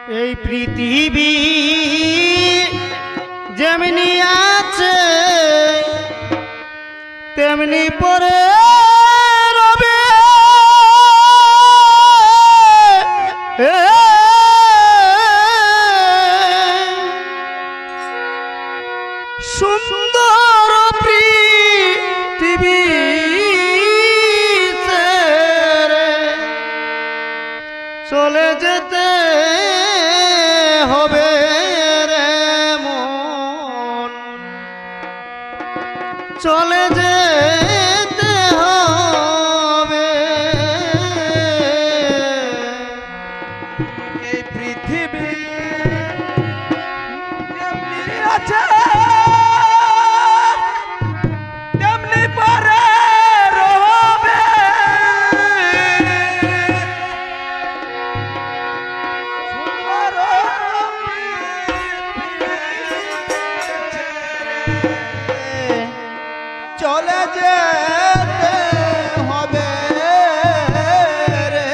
এই পৃথিবী যেমনি আছে তেমনি পরে রবে। সুন্দর পৃথিবী চলে যেতে হবে রে মন, চলে যেতে হবে। এই পৃথিবী যেমনি আছে তেমনি পরে রবে। চলে যেতে হবে রে,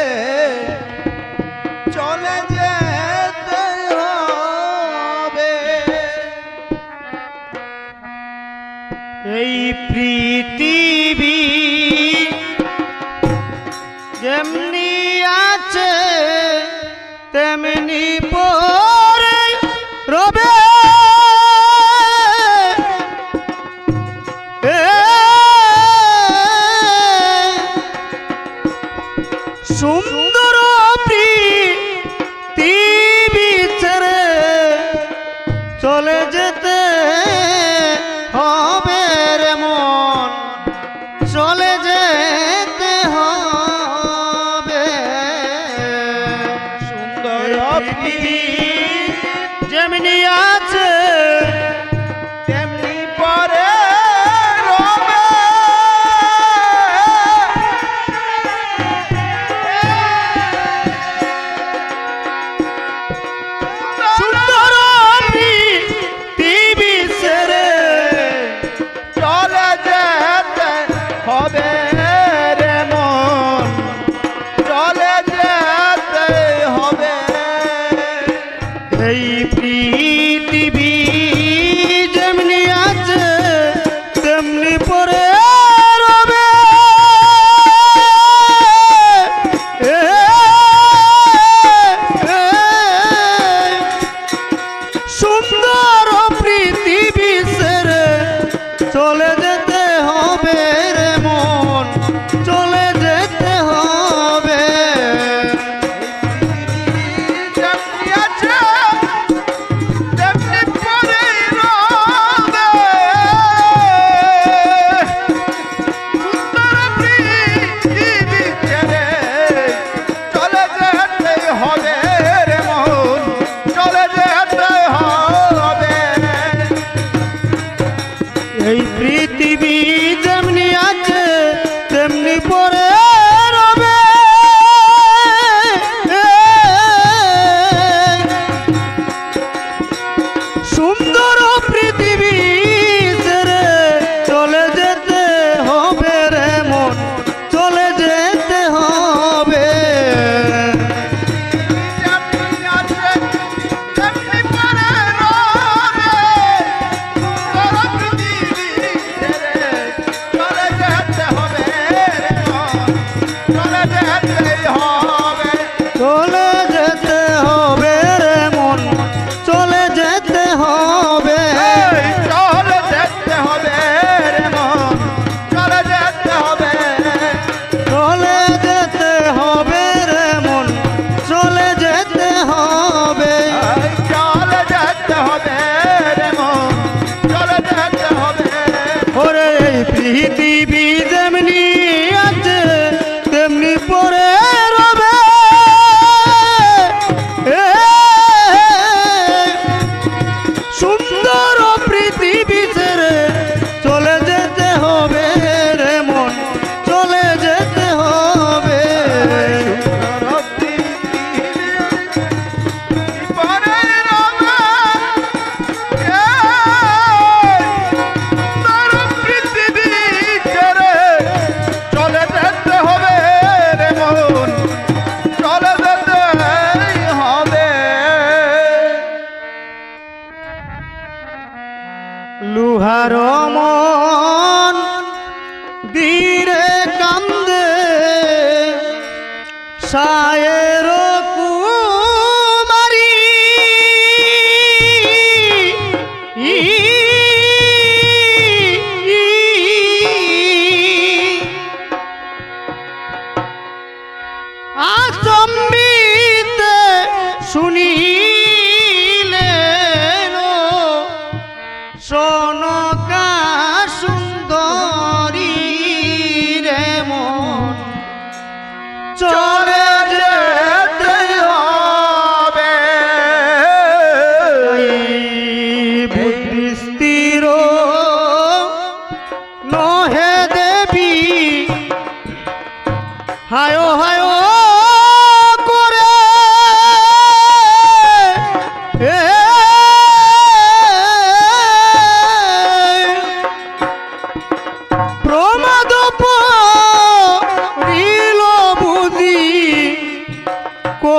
চলে যেতে হবে। এই পৃথিবী যেমনি আছে তেমনি পরে রবে। সুন্দর পৃথিবী ছেড়ে চলে যেতে হবে রে মন, চলে যেতে হবে। সুন্দর পৃথিবী যেমনি আছে তেমনি পরে রবে। সুন্দর পৃথিবী ছেড়ে চলে যেতে হবে রে মন, চলে যেতে হবে। এই পৃথিবী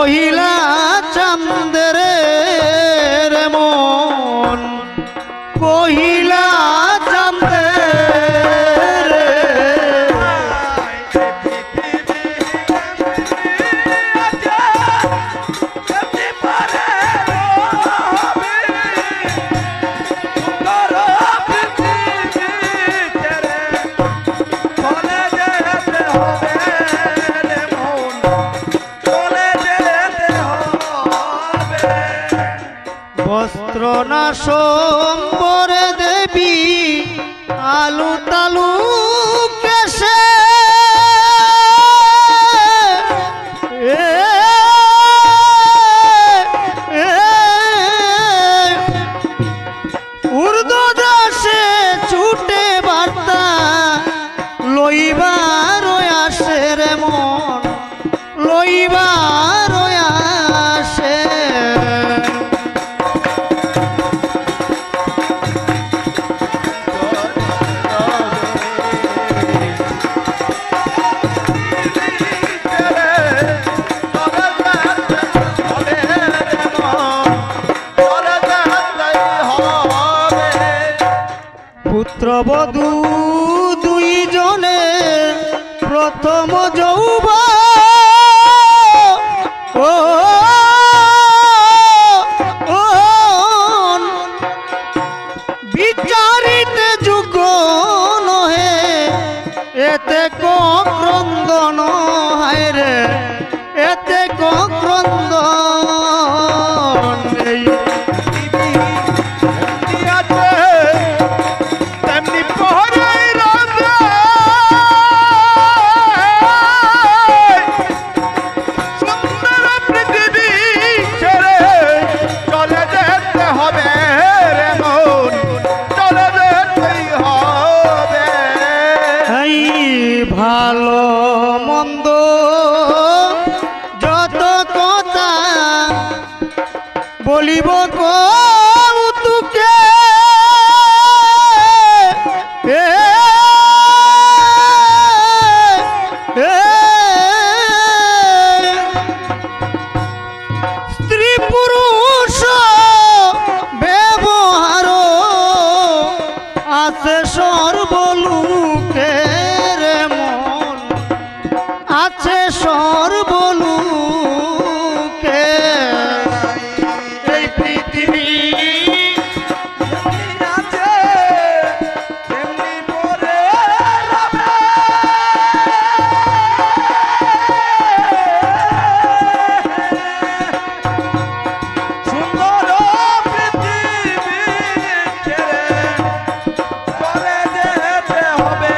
কহিলা চাঁদের রে মন কহিলা চাঁদের বস্ত্র না সম্বরে দেবী আলু তালু কেশে উর্দদাসে ছুটে বার্তা লইবার আসে রে মন লইবার আসে পুত্রবধূ দুইজনে প্রথম যৌবন বিচারিতে যুগ নহে এতে ক্রন্দন হায় রে এতে ক্রন্দন এই ভালো মন্দ যত কথা বলিব কৌতুকে স্ত্রী পুরুষ ব্যবহার আছে সর্বলোকে আছে সর্বলোকে এই পৃথিবী আছে তেমনি পরে রবে সুন্দর পৃথিবী ছেড়ে চলে যেতে হবে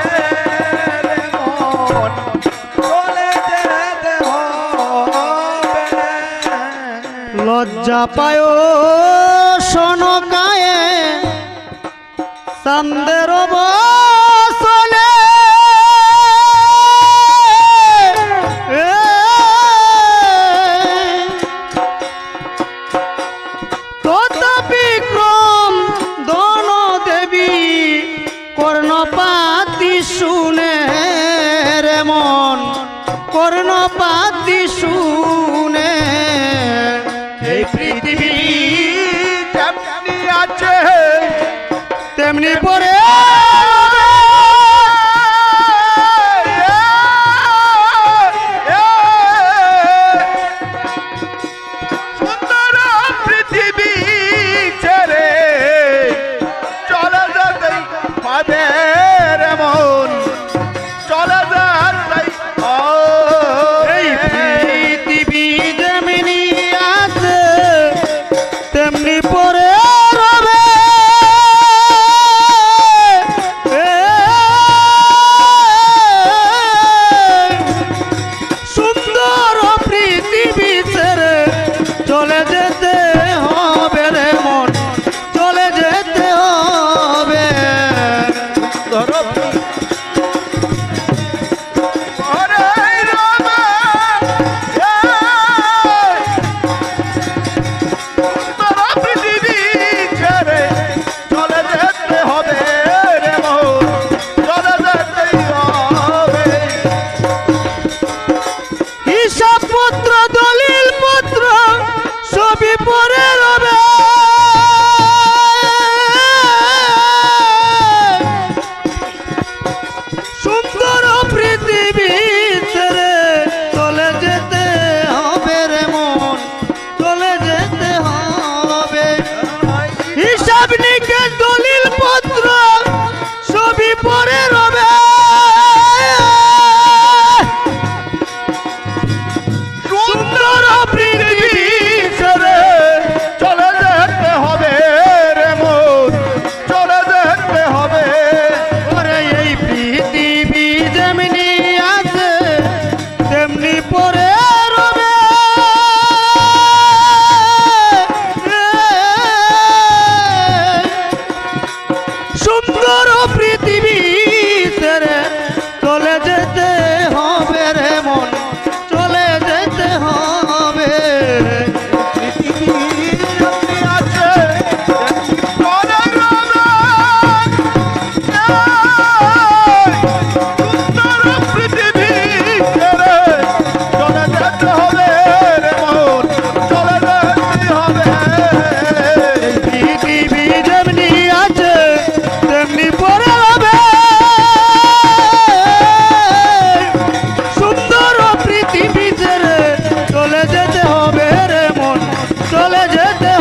রে মন লজ্জা পায় সনকায়ে চাঁদের বসনে বিক্রম দন দেবী কর্ণপাতি শুনে রে মন কর্ণপাতি শুনে এই পৃথিবী যেমনি আছে তেমনি পরে সুন্দর পৃথিবী ছেড়ে চলে যেতে হবে রে মন চলে যেতে এই পৃথিবী যেমনি আছে পৃথিবী যেমনি আছে চলে সুন্দর পৃথিবী ছেড়ে চলে যেতে হবে রে মন, চলে যেতে হবে। পৃথিবী যেমনি আছে তেমনি পরে হবে সুন্দর পৃথিবী ছেড়ে চলে যেতে হবে রে মন চলে যেতে